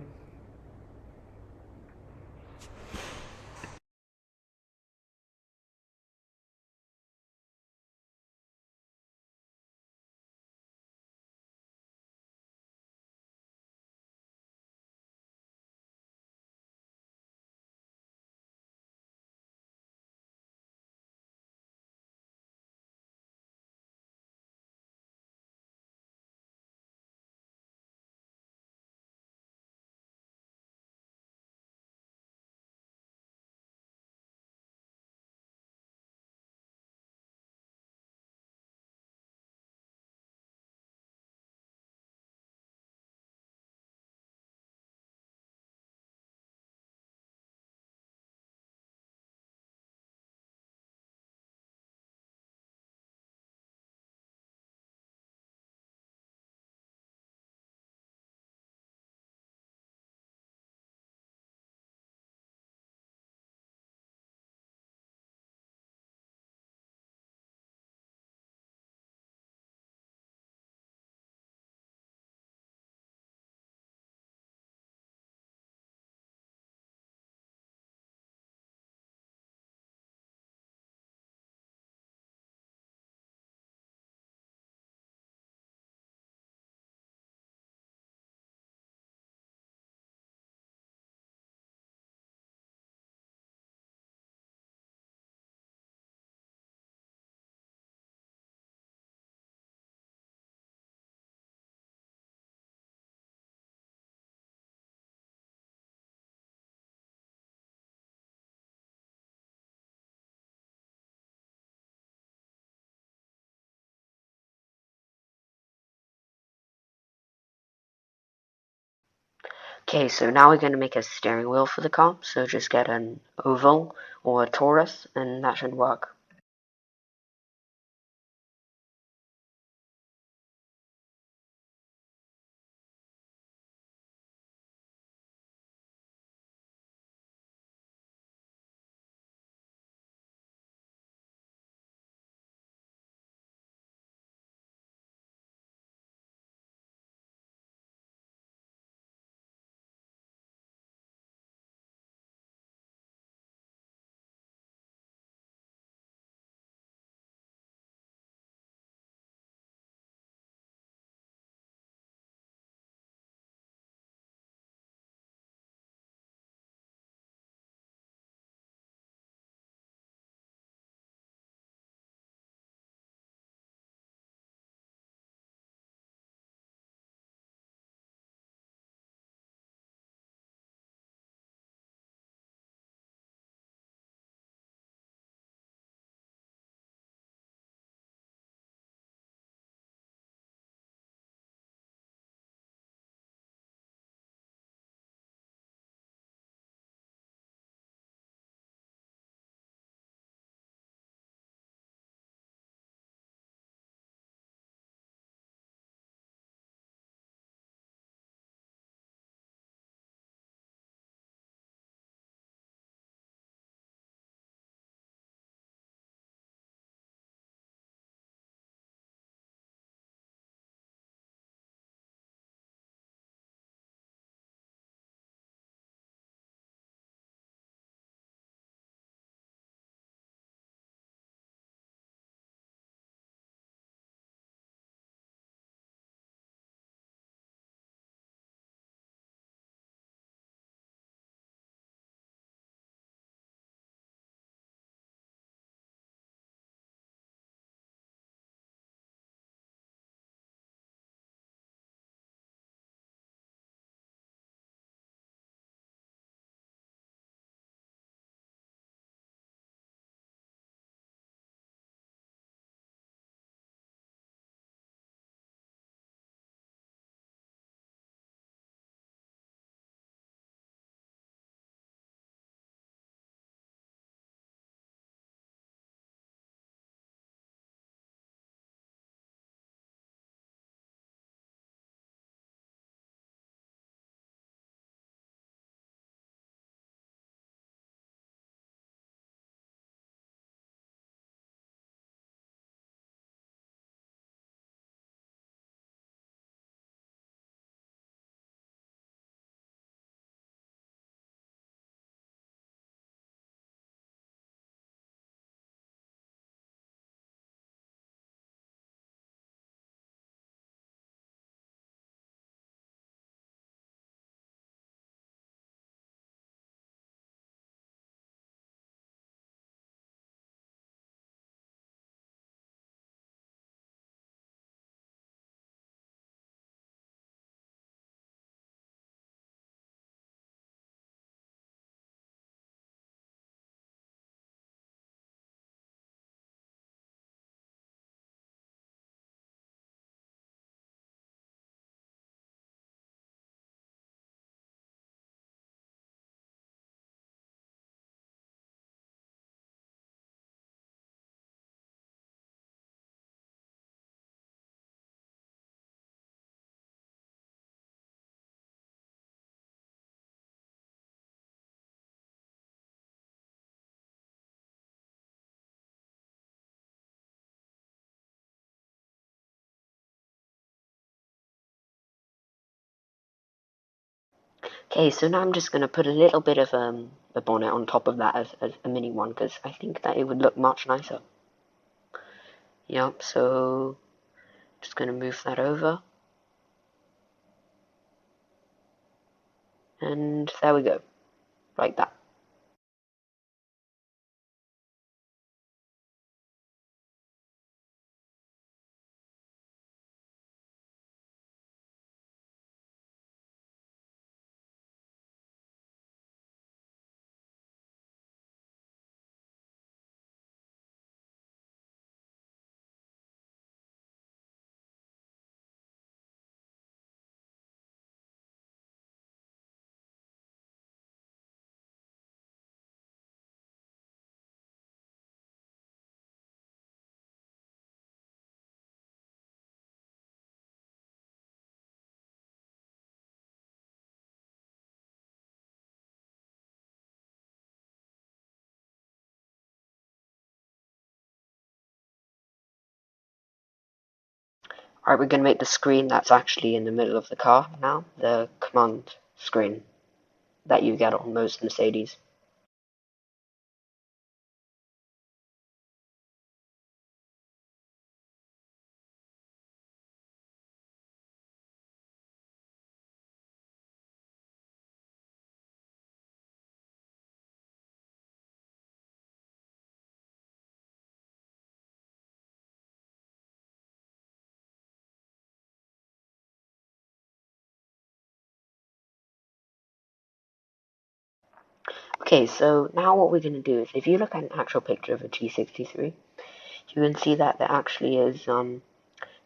Okay, so now we're going to make a steering wheel for the car, so just get an oval or a torus, and that should work. Okay, so now I'm just going to put a little bit of a bonnet on top of that as a mini one, because I think that it would look much nicer. Yep, so just going to move that over. And there we go, like that. Alright, we're going to make the screen that's actually in the middle of the car now, the command screen that you get on most Mercedes. Okay, so now what we're going to do is, if you look at an actual picture of a G63, you can see that there actually is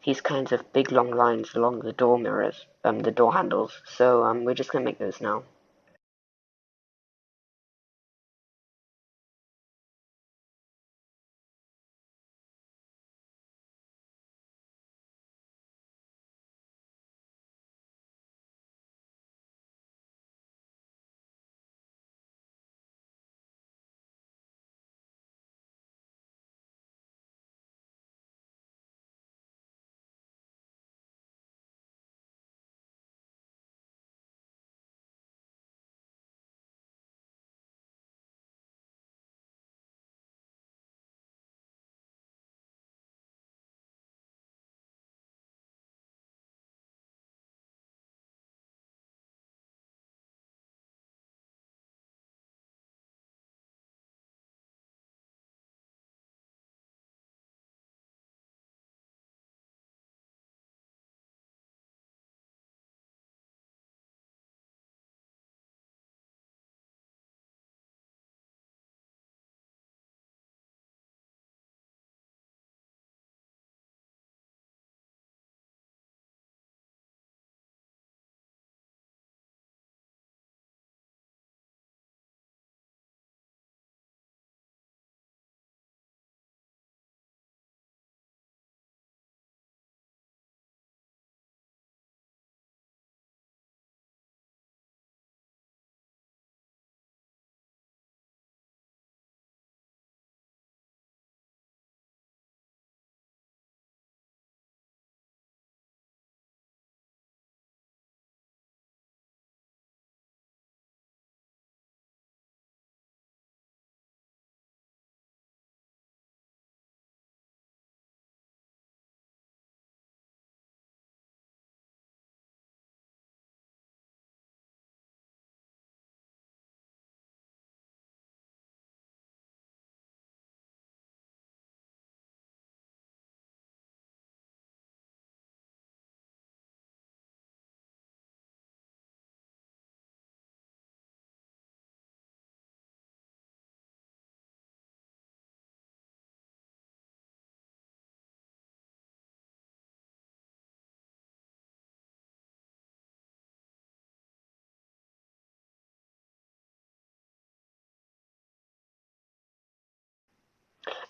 these kinds of big long lines along the door mirrors, the door handles. So we're just going to make those now.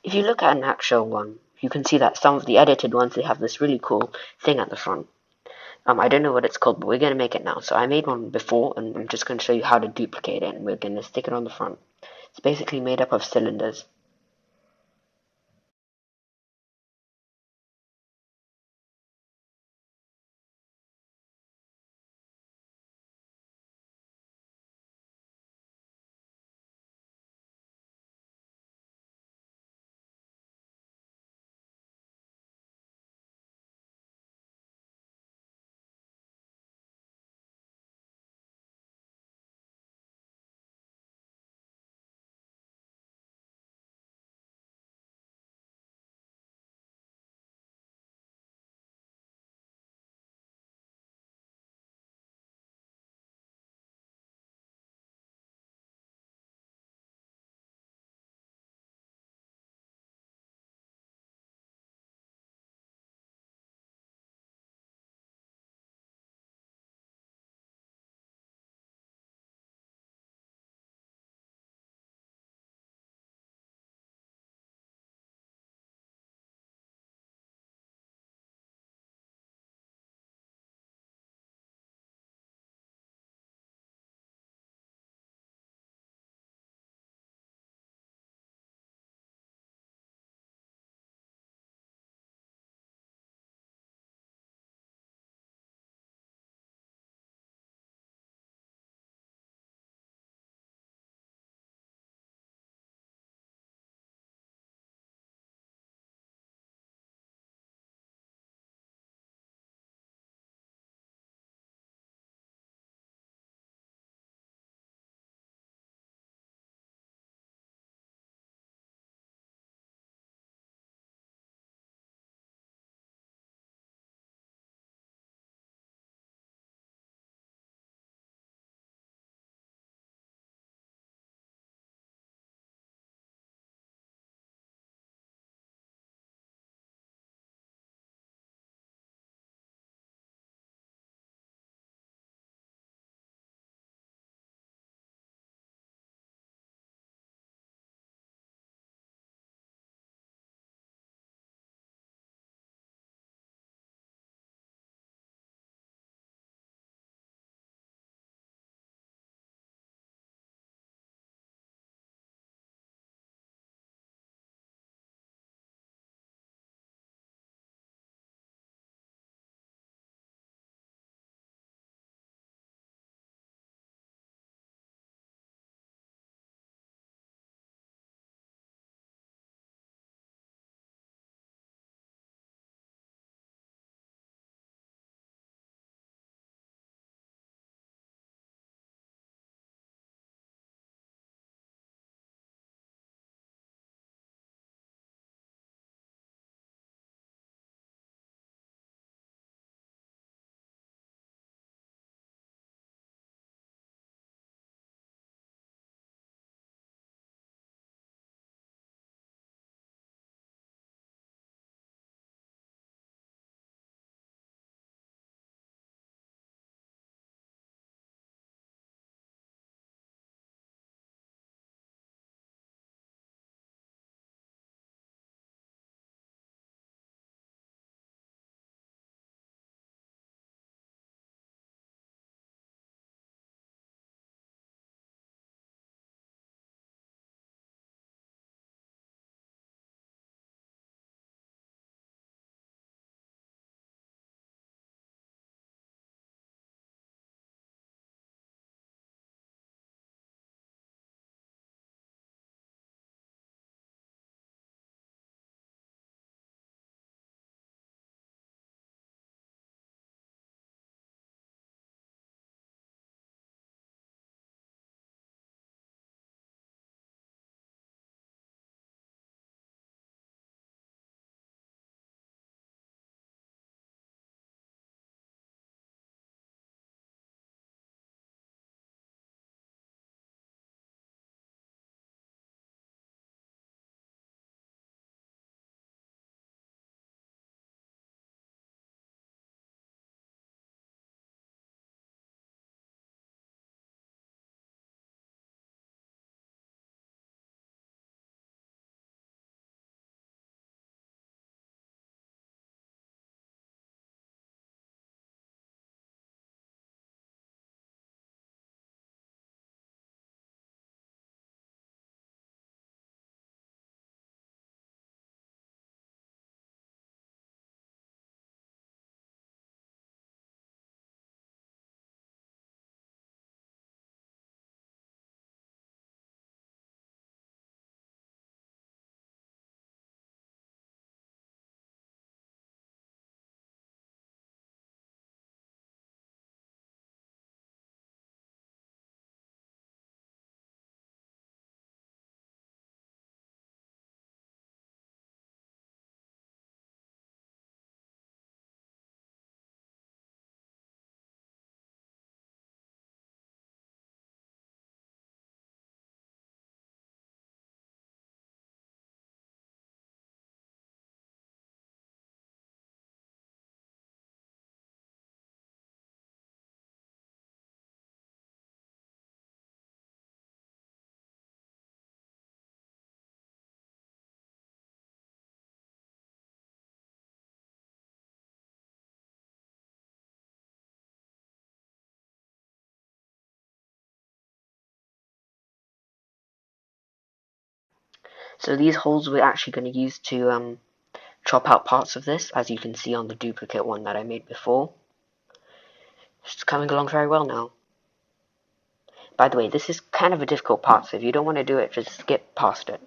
If you look at an actual one, you can see that some of the edited ones, they have this really cool thing at the front. I don't know what it's called, but we're going to make it now. So I made one before, and I'm just going to show you how to duplicate it, and we're going to stick it on the front. It's basically made up of cylinders. So these holes we're actually going to use to chop out parts of this, as you can see on the duplicate one that I made before. It's coming along very well now. By the way, this is kind of a difficult part, so if you don't want to do it, just skip past it.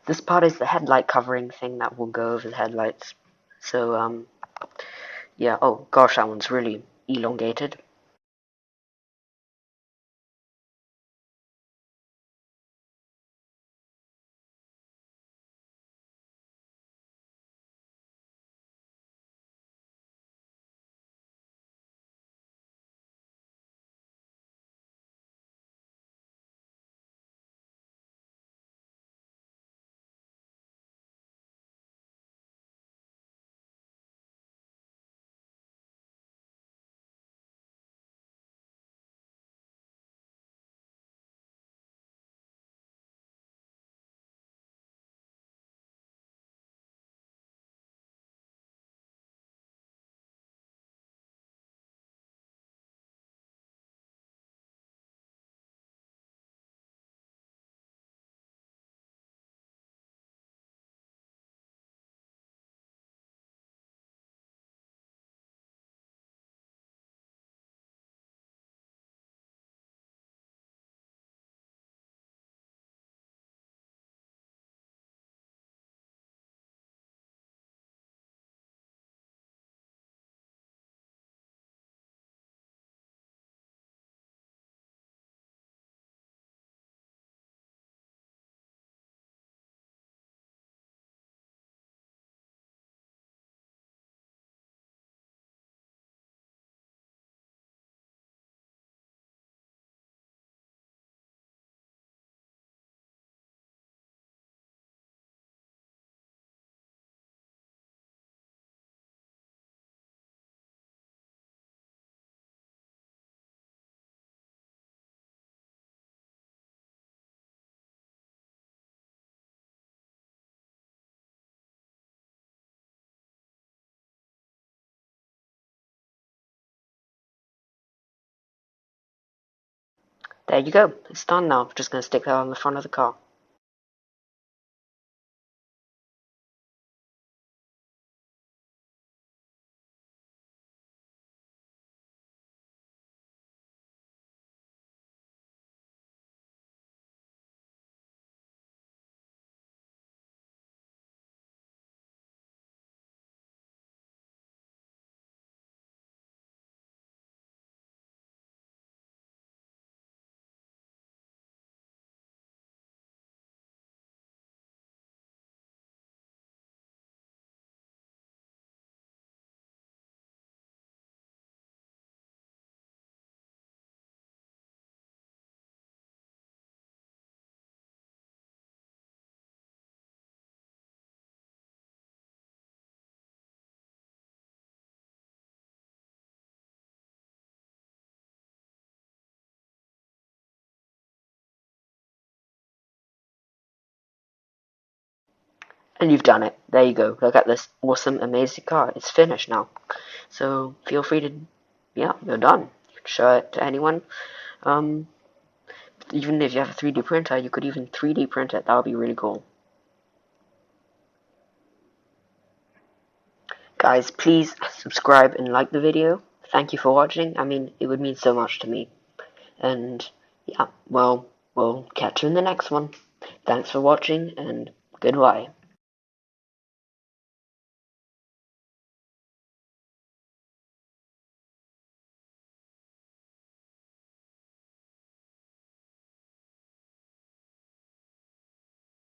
This part is the headlight covering thing that will go over the headlights. So, yeah, oh gosh, that one's really elongated. There you go, it's done now. I'm just going to stick that on the front of the car. And you've done it. There you go. Look at this awesome, amazing car. It's finished now. So feel free to, yeah, you're done. You can show it to anyone. Um, Even if you have a 3D printer, you could even 3D print it. That would be really cool. Guys, please subscribe and like the video. Thank you for watching. I mean, it would mean so much to me. And yeah, well, we'll catch you in the next one. Thanks for watching, and goodbye.